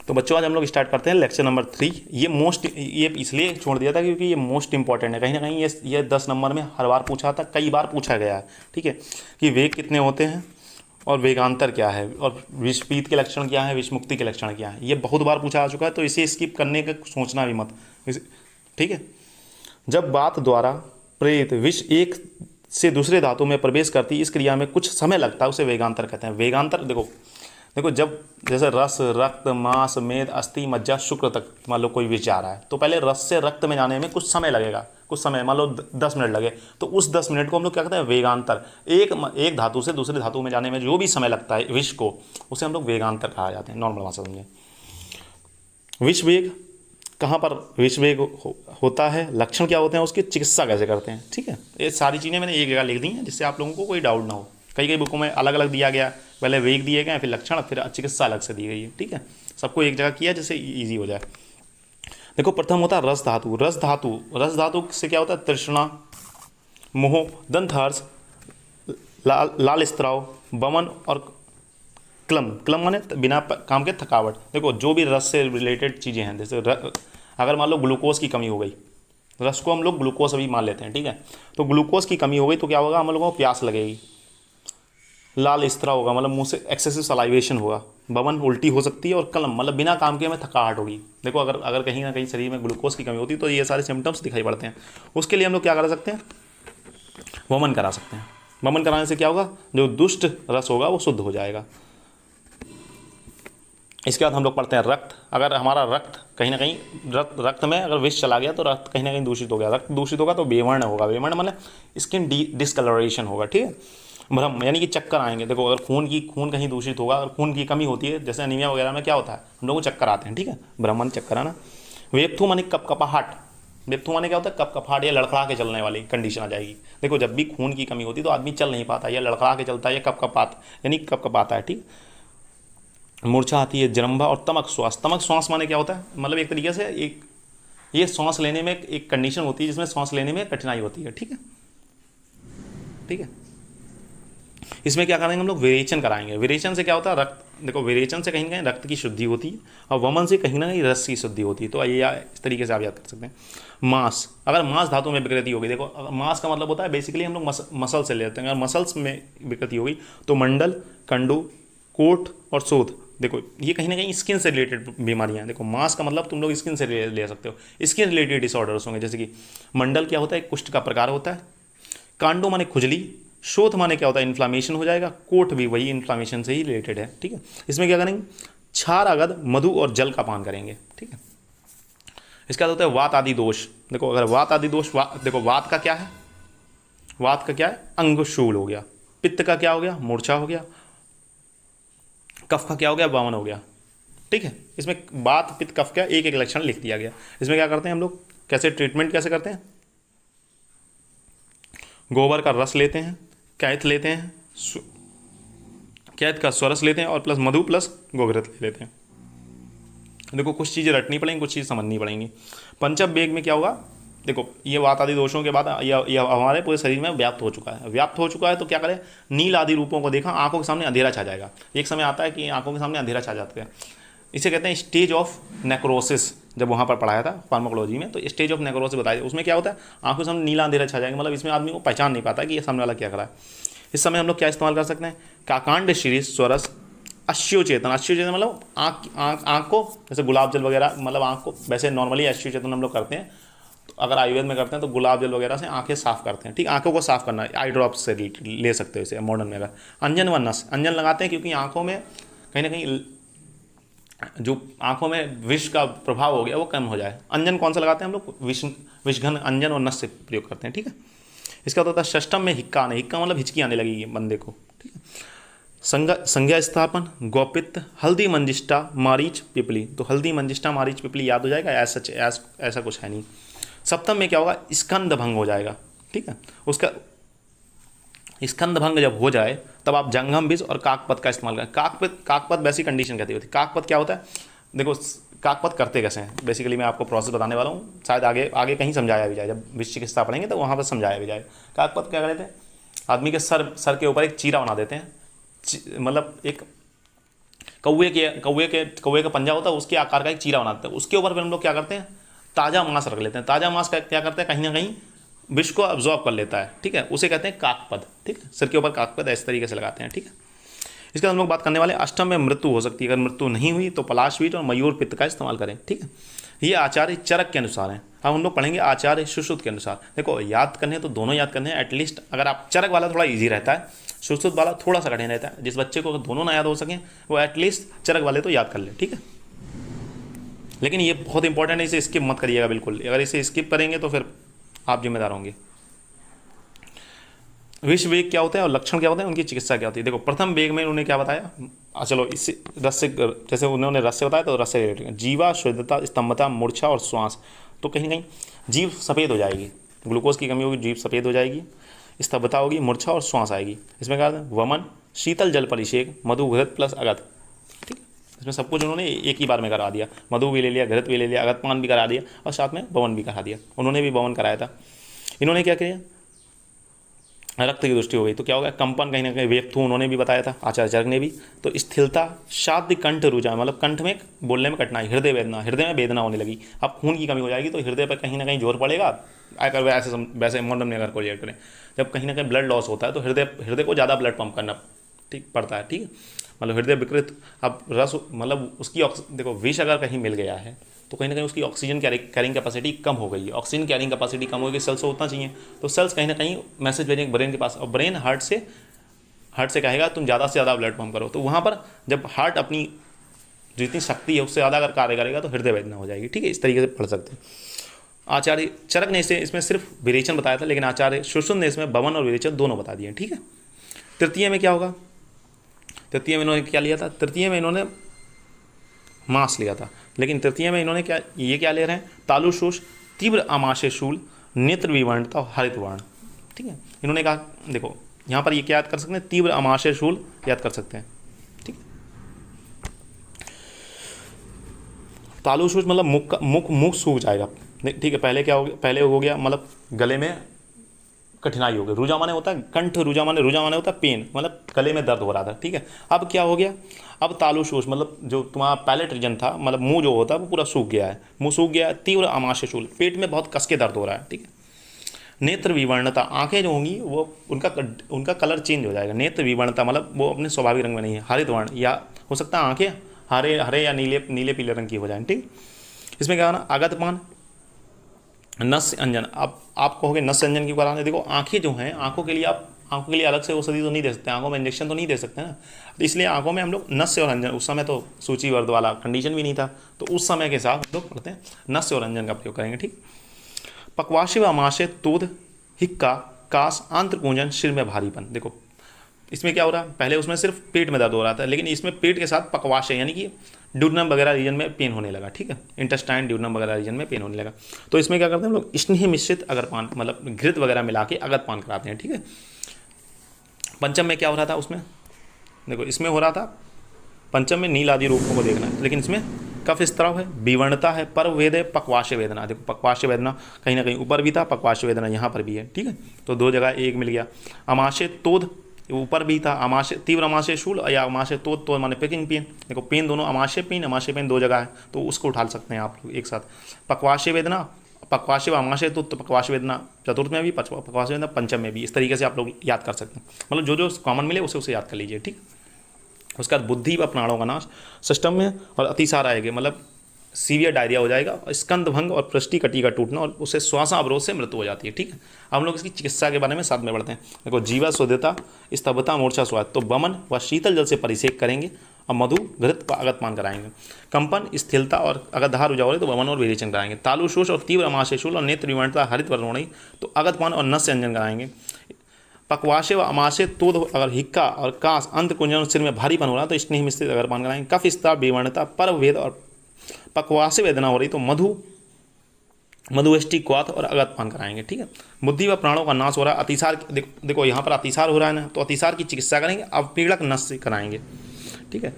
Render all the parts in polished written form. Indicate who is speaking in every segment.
Speaker 1: तो बच्चों आज हम लोग स्टार्ट करते हैं लेक्चर नंबर 3। ये इसलिए छोड़ दिया था क्योंकि ये मोस्ट इंपॉर्टेंट है, कहीं ना कहीं ये 10 नंबर में हर बार पूछा था, कई बार पूछा गया है। ठीक है, कि वेग कितने होते हैं और वेगांतर क्या है और विषपीत के लक्षण क्या है, विषमुक्ति के लक्षण क्या है, ये बहुत बार पूछा आ चुका है, तो इसे स्किप करने का सोचना भी मत। ठीक है, जब बात द्वारा प्रेरित विष एक से दूसरे धातु में प्रवेश करती इस क्रिया में कुछ समय लगता है, उसे वेगांतर कहते हैं। वेगांतर देखो जब जैसे रस, रक्त, मांस, मेद, अस्थि, मज्जा, शुक्र तक मान लो कोई विष जा रहा है, तो पहले रस से रक्त में जाने में कुछ समय लगेगा, कुछ समय मान लो 10 मिनट लगे, तो उस 10 मिनट को हम लोग क्या कहते हैं, वेगांतर। एक धातु से दूसरे धातु में जाने में जो भी समय लगता है विष को, उसे हम लोग वेगांतर कहा जाते हैं, नॉर्मल भाषा समझे। विष वेग कहाँ पर विष वेग होता है, लक्षण क्या होते हैं, उसकी चिकित्सा कैसे करते हैं। ठीक है, ये सारी चीज़ें मैंने एक जगह लिख दी हैं जिससे आप लोगों को कोई डाउट ना हो। कई कई बुकों में अलग अलग दिया गया, पहले वेग दिए गए, फिर लक्षण, फिर चिकित्सा अलग से दी गई है। ठीक है, सबको एक जगह किया जिससे ईजी हो जाए। देखो प्रथम होता है रस धातु। रस धातु से क्या होता है, तृष्णा, मोह, दंतहर्ष, लाल स्त्राव, बमन और क्लम माने बिना काम के थकावट। देखो जो भी रस से रिलेटेड चीज़ें हैं, जैसे अगर मान लो ग्लूकोज की कमी हो गई, रस को हम लोग ग्लूकोज अभी मान लेते हैं, ठीक है, तो ग्लूकोज की कमी हो गई तो क्या होगा, हम लोगों को प्यास लगेगी, लाल स्त्राव होगा मतलब मुंह से एक्सेसिव सलाइवेशन होगा, बमन उल्टी हो सकती है, और क्लम मतलब बिना काम के हमें थकावट होगी। देखो अगर कहीं ना कहीं शरीर में ग्लूकोज की कमी होती है तो ये सारे सिम्टम्स दिखाई पड़ते हैं। उसके लिए हम लोग क्या करा सकते हैं, वमन करा सकते हैं। वमन कराने से क्या होगा, जो दुष्ट रस होगा वो शुद्ध हो जाएगा। इसके बाद हम लोग पढ़ते हैं रक्त। अगर हमारा रक्त कहीं ना कहीं रक्त में अगर विष चला गया तो रक्त कहीं ना कहीं दूषित हो गया, रक्त दूषित होगा तो बेवर्ण होगा, बेवर्ण मतलब स्किन डिस्कलरेशन होगा। ठीक है, भ्रम यानी कि चक्कर आएंगे। देखो अगर खून कहीं दूषित होगा, अगर खून की कमी होती है, जैसे अनीमिया वगैरह में क्या होता है, हम लोगों को चक्कर आते हैं। ठीक है, भ्रमण चक्कर आना। वेप्थू माने कपकपाहट। वेप्थू माने क्या होता है, कपकपाहट या लड़खड़ा के चलने वाली कंडीशन आ जाएगी। देखो जब भी खून की कमी होती है तो आदमी चल नहीं पाता, या लड़खड़ा के चलता है, या कपकपात यानी कपकपाता है। ठीक, मूर्छा आती है, जरम्भा और तमक श्वास। तमक श्वास माने क्या होता है, मतलब एक तरीके से ये सांस लेने में एक कंडीशन होती है जिसमें सांस लेने में कठिनाई होती है। ठीक है, ठीक है, इसमें क्या करेंगे हम लोग, विरेचन कराएंगे। विरेचन से क्या होता है, रक्त, देखो विरेचन से कहीं ना कहीं रक्त की शुद्धि होती है, और वमन से कहीं ना कहीं रस की शुद्धि होती है। तो ये इस तरीके से आप याद कर सकते हैं। मांस, अगर मांस धातु में विकृति होगी, देखो मांस का मतलब होता है बेसिकली हम लोग मसल से लेते हैं। अगर मसल्स में विकृति होगी तो मंडल, कंडू, कोट और शोथ, देखो ये कहीं ना कहीं स्किन से रिलेटेड बीमारियां हैं। देखो मांस का मतलब तुम लोग स्किन से ले सकते हो, स्किन रिलेटेड डिसऑर्डर्स होंगे, जैसे कि मंडल क्या होता है, एक कुष्ठ का प्रकार होता है, कांडो माने खुजली, शोथ माने क्या होता है, इन्फ्लामेशन हो जाएगा, कोट भी वही इन्फ्लामेशन से ही रिलेटेड है। ठीक है, इसमें क्या करेंगे, क्षार, अगद, मधु और जल का पान करेंगे। ठीक है, इसका होता है वात आदि दोष। देखो अगर वात आदि दोष, देखो वात का क्या है, वात का क्या है, अंगशूल हो गया। पित्त का क्या हो गया, मूर्छा हो गया। कफ का क्या हो गया, वामन हो गया। ठीक है, इसमें वात, पित्त, कफ का एक एक लक्षण लिख दिया गया। इसमें क्या करते हैं हम लोग, कैसे ट्रीटमेंट कैसे करते हैं, गोबर का रस लेते हैं, कैथ लेते हैं, कैथ का स्वरस लेते हैं, और प्लस मधु प्लस गोघृत ले लेते हैं। देखो कुछ चीज़ें रटनी पड़ेंगी, कुछ चीज़ें समझनी पड़ेंगी। पंचम वेग में क्या होगा, देखो ये वात आदि दोषों के बाद यह हमारे पूरे शरीर में व्याप्त हो चुका है। व्याप्त हो चुका है तो क्या करें, नील आदि रूपों को देखा, आंखों के सामने अंधेरा छा जाएगा। एक समय आता है कि आंखों के सामने अंधेरा छा जाता है, इसे कहते हैं स्टेज ऑफ नेक्रोसिस। जब वहाँ पर पढ़ाया था फार्माकोलॉजी में, तो स्टेज ऑफ नेक्रोसिस बताया, उसमें क्या होता है, आंखों के सामने नीला अंधेरा छा जाएगा, मतलब इसमें आदमी को पहचान नहीं पाता कि ये सामने वाला क्या कर रहा है। इस समय हम लोग क्या इस्तेमाल कर सकते हैं, काकांड शीरीष स्वरस, अश्योचेतन। अश्योचेतन मतलब आँख को, जैसे गुलाब जल वगैरह, मतलब आँख को वैसे नॉर्मली अश्योचेतन हम लोग करते हैं, तो अगर आयुर्वेद में करते हैं तो गुलाब जल वगैरह से आंखें साफ करते हैं। ठीक, आंखों को साफ करना है, आई ड्रॉप्स से ले सकते हो इसे मॉडर्न में। अगर अंजन व नस, अंजन लगाते हैं क्योंकि आंखों में कहीं ना कहीं जो आंखों में विष का प्रभाव हो गया वो कम हो जाए। अंजन कौन सा लगाते हैं हम लोग, विषघन अंजन और नस से प्रयोग करते हैं। ठीक है, इसका होता है षष्टम में हिक्का आने, हिक्का मतलब हिचकी आने लगेगी बंदे को। ठीक है, संज्ञा स्थापन, गौपित्त, हल्दी मंजिष्ठा, मारीच, पिपली। तो हल्दी मंजिष्ठा, मारीच, पिपली याद हो जाएगा, ऐसा कुछ है नहीं। सप्तम में क्या होगा, स्कंद भंग हो जाएगा। ठीक है, उसका स्कंद भंग जब हो जाए तब आप जंगम बीज और काकपत का इस्तेमाल करें। काकपत वैसी कंडीशन कहती होती है। काकपत क्या होता है, देखो काकपत करते कैसे हैं, बेसिकली मैं आपको प्रोसेस बताने वाला हूँ, शायद आगे कहीं समझाया भी जाए, जब विष चिकित्सा पढ़ेंगे तो वहाँ पर समझाया भी जाए। काकपत क्या करते हैं, आदमी के सर के ऊपर एक चीरा बना देते हैं, मतलब एक कौवे का पंजा होता है, उसके आकार का एक चीरा बनाते हैं, उसके ऊपर फिर हम लोग क्या करते हैं, ताज़ा मांस रख लेते हैं। ताज़ा मांस का क्या करते हैं, कहीं ना कहीं विष को अब्जॉर्ब कर लेता है, ठीक है, उसे कहते हैं काकपद, ठीक है, सिर के ऊपर काकपद इस तरीके से लगाते हैं, ठीक है। इसके बाद हम लोग बात करने वाले अष्टम में मृत्यु हो सकती है, अगर मृत्यु नहीं हुई तो पलाशवीट और मयूर पित्त का इस्तेमाल करें, ठीक है। ये आचार्य चरक के अनुसार है। अब हम लोग पढ़ेंगे आचार्य सुश्रुत के अनुसार। देखो याद करने तो दोनों याद करने हैं, एटलीस्ट अगर आप चरक वाला थोड़ा ईजी रहता है, सुश्रुत वाला थोड़ा सा कठिन रहता है। जिस बच्चे को दोनों ना याद हो सकें वो एटलीस्ट चरक वाले तो याद कर ले, ठीक है। लेकिन ये बहुत इंपॉर्टेंट है, इसे स्किप मत करिएगा बिल्कुल, अगर इसे स्किप करेंगे तो फिर आप जिम्मेदार होंगे। विष वेग क्या होता है और लक्षण क्या होते हैं, उनकी चिकित्सा क्या होती है। देखो प्रथम वेग में उन्होंने क्या बताया, चलो इससे रस से, जैसे उन्होंने रस से बताया तो रस से रिलेटेड, जीवा, शुद्धता, स्तंभता, मूर्छा और श्वास। तो कहीं ना कहीं जीभ सफ़ेद हो जाएगी, ग्लूकोज की कमी होगी, जीभ सफ़ेद हो जाएगी, स्तंभता होगी, मूर्छा और श्वास आएगी। इसमें क्या है, वमन, शीतल जल परिषेक, मधु, घृत प्लस अगत, ठीक है। इसमें सब कुछ उन्होंने एक ही बार में करा दिया, मधु भी ले लिया, घृत भी ले लिया, अगत पान भी करा दिया और साथ में बवन भी करा दिया। उन्होंने भी बवन कराया था। इन्होंने क्या किया, रक्त की दृष्टि हो गई तो क्या होगा, कंपन कहीं ना कहीं वेप्थू उन्होंने भी बताया था, आचार्य चरक ने भी। तो स्थिरता, शाद्य कंठ रुझान, मतलब कंठ में बोलने में कठिनाई, हृदय वेदना, हृदय में वेदना होने लगी। अब खून की कमी हो जाएगी तो हृदय पर कहीं ना कहीं जोर पड़ेगा। अगर वैसे मॉडर्न में अगर कोरिलेट करें, जब कहीं ना कहीं ब्लड लॉस होता है तो हृदय को ज़्यादा ब्लड पंप करना ठीक पड़ता है, ठीक है, मतलब हृदय विकृत। अब रस मतलब उसकी देखो विष अगर कहीं मिल गया है तो कहीं ना कहीं उसकी ऑक्सीजन कैरिंग कैपेसिटी कम हो गई है, ऑक्सीजन कैरिंग कैपेसिटी कम हो गई, सेल्स को उतना चाहिए, तो सेल्स कहीं ना कहीं मैसेज भेजेंगे ब्रेन के पास, और ब्रेन हार्ट से कहेगा तुम ज़्यादा से ज़्यादा ब्लड पंप करो। तो वहाँ पर जब हार्ट अपनी जितनी शक्ति है उससे ज़्यादा अगर कार्य करेगा तो हृदय वेदना हो जाएगी, ठीक है। इस तरीके से पढ़ सकते हैं। आचार्य चरक ने इसमें सिर्फ विरेचन बताया था, लेकिन आचार्य सुश्रुत ने इसमें बवन और विरेचन दोनों बता दिए, ठीक है। तृतीय में क्या होगा, तृतीय में इन्होंने क्या लिया था, तृतीय में इन्होंने मांस लिया था, लेकिन तृतीय में इन्होंने क्या ले रहे हैं, तालुशोष, तीव्र आमाशय शूल, नेत्र विवर्णता और हरित वर्ण, ठीक है। इन्होंने कहा देखो यहाँ पर ये क्या याद कर सकते हैं, तीव्र आमाशय शूल याद कर सकते हैं, ठीक। तालुशोष मतलब मुख सूख जाएगा, ठीक है। पहले हो गया मतलब गले में कठिनाई हो गई, रुझा माने होता है कंठ, रुझा माने होता है पेन, मतलब गले में दर्द हो रहा था, ठीक है। अब क्या हो गया, अब तालुशोष मतलब जो तुम्हारा पैलेट रीजन था, मतलब मुंह जो होता है वो पूरा सूख गया है, मुंह सूख गया है। तीव्र आमाशय शूल, पेट में बहुत कस के दर्द हो रहा है, ठीक है। नेत्र विवर्णता, आंखें जो होंगी वो उनका कलर चेंज हो जाएगा। नेत्र विवर्णता मतलब वो अपने स्वाभाविक रंग में नहीं है, हरित वर्ण, या हो सकता है आंखें हरे या नीले पीले रंग की हो जाए, ठीक। इसमें क्या होना, आगतपान, नस्य अंजन। अब आप कहोगे नस्य अंजन क्यों कराने, देखो आंखें जो हैं, आंखों के लिए अलग से औषधि तो नहीं दे सकते, आंखों में इंजेक्शन तो नहीं दे सकते ना, तो इसलिए आंखों में हम लोग नस्य और अंजन, उस समय तो सूचीवर्ध वाला कंडीशन भी नहीं था, तो उस समय के साथ हम लोग पढ़ते हैं नस्य और अंजन का प्रयोग करेंगे, ठीक। पक्वाशी व अमाशय, तोद, हिक्का, कास, आंत्रपूंजन, सिर में भारीपन। देखो इसमें क्या हो रहा है, पहले उसमें सिर्फ पेट में दर्द हो रहा था, लेकिन इसमें पेट के साथ पक्वाशय यानी कि ड्यूडनम वगैरह रीजन में पेन होने लगा, ठीक है, इंटेस्टाइन ड्यूडनम वगैरह रीजन में पेन होने लगा। तो इसमें क्या करते हैं हम लोग, स्नेह मिश्रित अगरपान मतलब घृत वगैरह मिला के अगरपान कराते हैं, ठीक है। पंचम में क्या हो रहा था, उसमें देखो इसमें हो रहा था, पंचम में नील आदि रूपों को देखना है, लेकिन इसमें कफ स्त्राव है, विवर्णता है, परवेद है, पक्वाशय वेदना। देखो पक्वाशय वेदना कहीं ना कहीं ऊपर भी था, पक्वाशय वेदना यहाँ पर भी है, ठीक है, तो दो जगह एक मिल गया। अमाशय तोद ऊपर भी था, अमाशय तीव्र अमाशय शूल या अमाशय तोद माने पिकिंग पेन। देखो पेन दोनों, अमाशय पेन दो जगह है, तो उसको उठा सकते हैं आप लोग एक साथ। पक्वाशय वेदना, पक्वाशय व अमाशय तो पक्वाशय वेदना चतुर्थ में भी, पक्वाशय वेदना पंचम में भी, इस तरीके से आप लोग याद कर सकते हैं, मतलब जो कॉमन मिले उसे याद कर लीजिए, ठीक। उसके बाद बुद्धि व प्राणों का नाश सिस्टम में, और अतिसार आएगा मतलब सीवियर डायरिया हो जाएगा, स्कंद भंग और पृष्ठी कटी का टूटना, और उससे श्वास अवरोध से मृत्यु हो जाती है, ठीक है। अब हम लोग इसकी चिकित्सा के बारे में साथ में बढ़ते हैं। देखो जीवा, शुद्धता, स्तब्धता, मूर्छा, स्वाद, तो बमन व शीतल जल से परिषेक करेंगे, और मधु, घृत व अगतपान कराएंगे। कंपन, स्थिरता और अगर धार रुझाव हो तो बमन और विरेचन कराएंगे। तालुशोष और तीव्र अमाशय शूल और नेत्र विवर्णता हरित वर्ण होनी तो अगतपान और नस्य अंजन कराएंगे। पक्वाशय व अमाशय तोद अगर हिक्का और कास, अंत कुंजन, सिर में भारीपन हो रहा है तो स्नेह मिश्रित अगरपान कराएंगे। कफ स्त्राव, विवर्णता, परवेद और पक्वाशय वेदना हो रही तो मधुष्टि, क्वाथ और अगतपान कराएंगे, ठीक है। बुद्धि व प्राणों का नाश हो रहा है, अतिसार, देखो यहाँ पर अतिसार हो रहा है ना, तो अतिसार की चिकित्सा करेंगे, अपीड़क नस्य कराएंगे, ठीक है।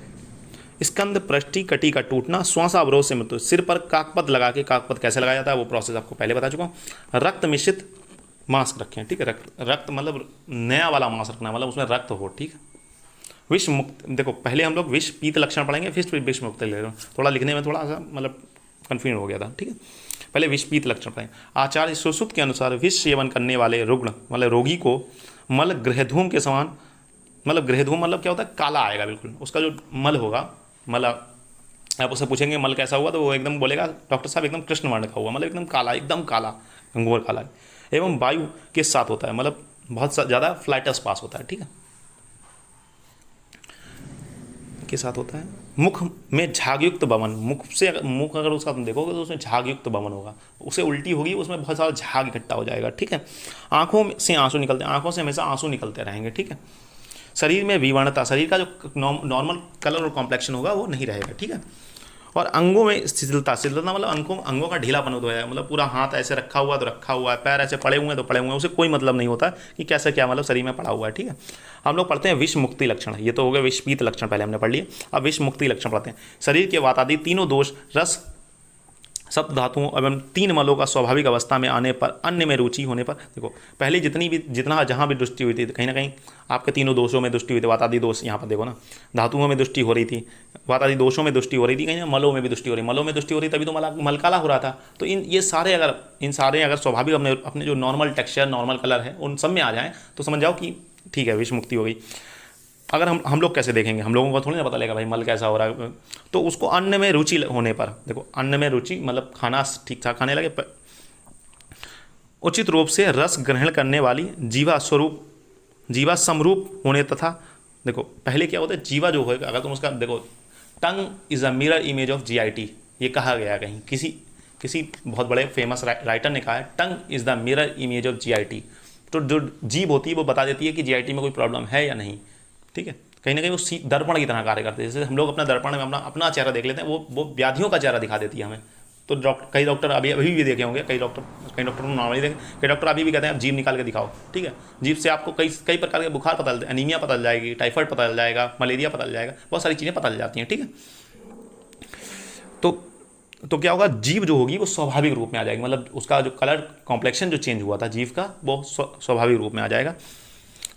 Speaker 1: स्कंद, पृष्ठी, कटी का टूटना, श्वास अवरोध से मृत्यु। सिर पर काकपद लगा के, काकपद कैसे लगाया जाता है वो प्रोसेस आपको पहले बता चुका हूँ। रक्त मिश्रित मास्क रखें, ठीक है, रक्त मतलब नया वाला मास्क रखना, मतलब उसमें रक्त हो, ठीक है। विष मुक्त, देखो पहले हम लोग विष पीत लक्षण पढ़ेंगे, फिर विष मुक्त ले रहे हो, थोड़ा लिखने में थोड़ा सा मतलब कन्फ्यूजन हो गया था, ठीक है। पहले विष पीत लक्षण पढ़ेंगे। आचार्य सुश्रुत के अनुसार विष सेवन करने वाले रुग्ण मतलब रोगी को मल गृहधूम के समान, मतलब गृहधूम मतलब क्या होता है, काला आएगा बिल्कुल, उसका जो मल होगा, मल आप उससे पूछेंगे मल कैसा हुआ तो वो एकदम बोलेगा डॉक्टर साहब एकदम कृष्ण वर्ण का हुआ, मतलब एकदम काला अंगूर काला है। एवं वायु के साथ होता है, मतलब बहुत ज़्यादा फ्लाइटस पास होता है, ठीक है, के साथ होता है। मुख में झागयुक्त बमन, मुख अगर उसका तुम देखोगे तो उसमें झागयुक्त बमन होगा, उसे उल्टी होगी, उसमें बहुत सारा झाग इकट्ठा हो जाएगा, ठीक है। आंखों से आंसू निकलते हैं, आंखों से हमेशा आंसू निकलते रहेंगे, ठीक है। शरीर में विवर्णता, शरीर का जो नॉर्मल कलर और कॉम्प्लेक्शन होगा वो नहीं रहेगा, ठीक है। और अंगों में शिथिलता, शिथिलता मतलब अंगों का ढीलापन हो जाएगा, मतलब पूरा हाथ ऐसे रखा हुआ तो रखा हुआ है, पैर ऐसे पड़े हुए हैं तो पड़े हुए हैं, उसे कोई मतलब नहीं होता कि कैसे क्या मतलब शरीर में पड़ा हुआ है, ठीक है। हम लोग पढ़ते हैं विष मुक्ति लक्षण, ये तो हो गया विष पीत लक्षण, पहले हमने पढ़ लिए। अब विष मुक्ति लक्षण पढ़ते हैं। शरीर के वातादि तीनों दोष, रस, सप्त धातुओं एवं 3 मलों का स्वाभाविक अवस्था में आने पर, अन्य में रुचि होने पर, देखो पहले जितना जहाँ भी दृष्टि हुई थी कहीं ना कहीं आपके तीनों दोषों में दृष्टि हुई थी, वातादि दोष, यहाँ पर देखो ना, धातुओं में दृष्टि हो रही थी, वातादि दोषों में दृष्टि हो रही थी, कहीं ना मलों में भी दृष्टि हो रही, मलों में दृष्टि हो रही तभी तो मल काला हो रहा था। तो इन सारे अगर स्वाभाविक अपने जो नॉर्मल टेक्सचर नॉर्मल कलर है उन सब में आ जाएँ तो समझ जाओ कि ठीक है विष मुक्ति हो गई। अगर हम लोग कैसे देखेंगे, हम लोगों को थोड़ी ना पता लगेगा भाई मल कैसा हो रहा है, तो उसको अन्न में रुचि होने पर, देखो अन्न में रुचि मतलब खाना ठीक ठाक खाने लगे, उचित रूप से रस ग्रहण करने वाली जीवा समरूप होने तथा, देखो पहले क्या होता है, जीवा जो होगा अगर तुम उसका देखो, tongue is a mirror image of GIT, ये कहा गया कहीं किसी बहुत बड़े फेमस राइटर ने कहा है, tongue is the mirror image of GIT। तो जो जीभ होती है वो बता देती है कि GIT में कोई प्रॉब्लम है या नहीं, ठीक है। कहीं ना कहीं वो दर्पण की तरह कार्य करते हैं, जैसे हम लोग अपना दर्पण में अपना चेहरा देख लेते हैं, वो व्याधियों का चेहरा दिखा देती है हमें। तो कई डॉक्टर अभी भी देखे होंगे, कई डॉक्टर नॉर्मली देखे, कई डॉक्टर अभी भी कहते हैं आप जीभ निकाल के दिखाओ, ठीक है। जीभ से आपको कई प्रकार के बुखार पता, एनीमिया पता चल जाएगी, टाइफाइड पता चल जाएगा, मलेरिया पता चल जाएगा, बहुत सारी चीज़ें पता चल जाती हैं, ठीक है। तो क्या होगा, जीभ जो होगी वो स्वाभाविक रूप में आ जाएगी, मतलब उसका जो कलर कॉम्प्लेक्शन जो चेंज हुआ था जीभ का वो स्वाभाविक रूप में आ जाएगा।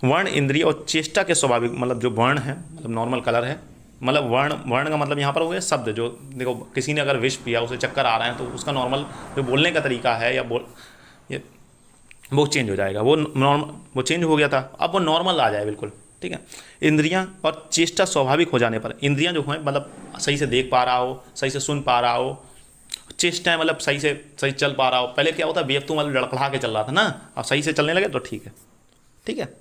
Speaker 1: वर्ण, इंद्रिय और चेष्टा के स्वाभाविक, मतलब जो वर्ण है मतलब नॉर्मल कलर है, मतलब वर्ण का मतलब यहाँ पर हो गया शब्द, जो देखो किसी ने अगर विष पिया उसे चक्कर आ रहा है तो उसका नॉर्मल जो बोलने का तरीका है या वो चेंज हो जाएगा, वो चेंज हो गया था, अब वो नॉर्मल आ जाए बिल्कुल, ठीक है। इंद्रियां और चेष्टा स्वाभाविक हो जाने पर, इंद्रियां जो हैं मतलब सही से देख पा रहा हो, सही से सुन पा रहा हो, चेष्टाएं मतलब सही चल पा रहा हो। पहले क्या होता है, बेवकूफ़ मतलब लड़खड़ा के चल रहा था ना, अब सही से चलने लगे तो ठीक है, ठीक है।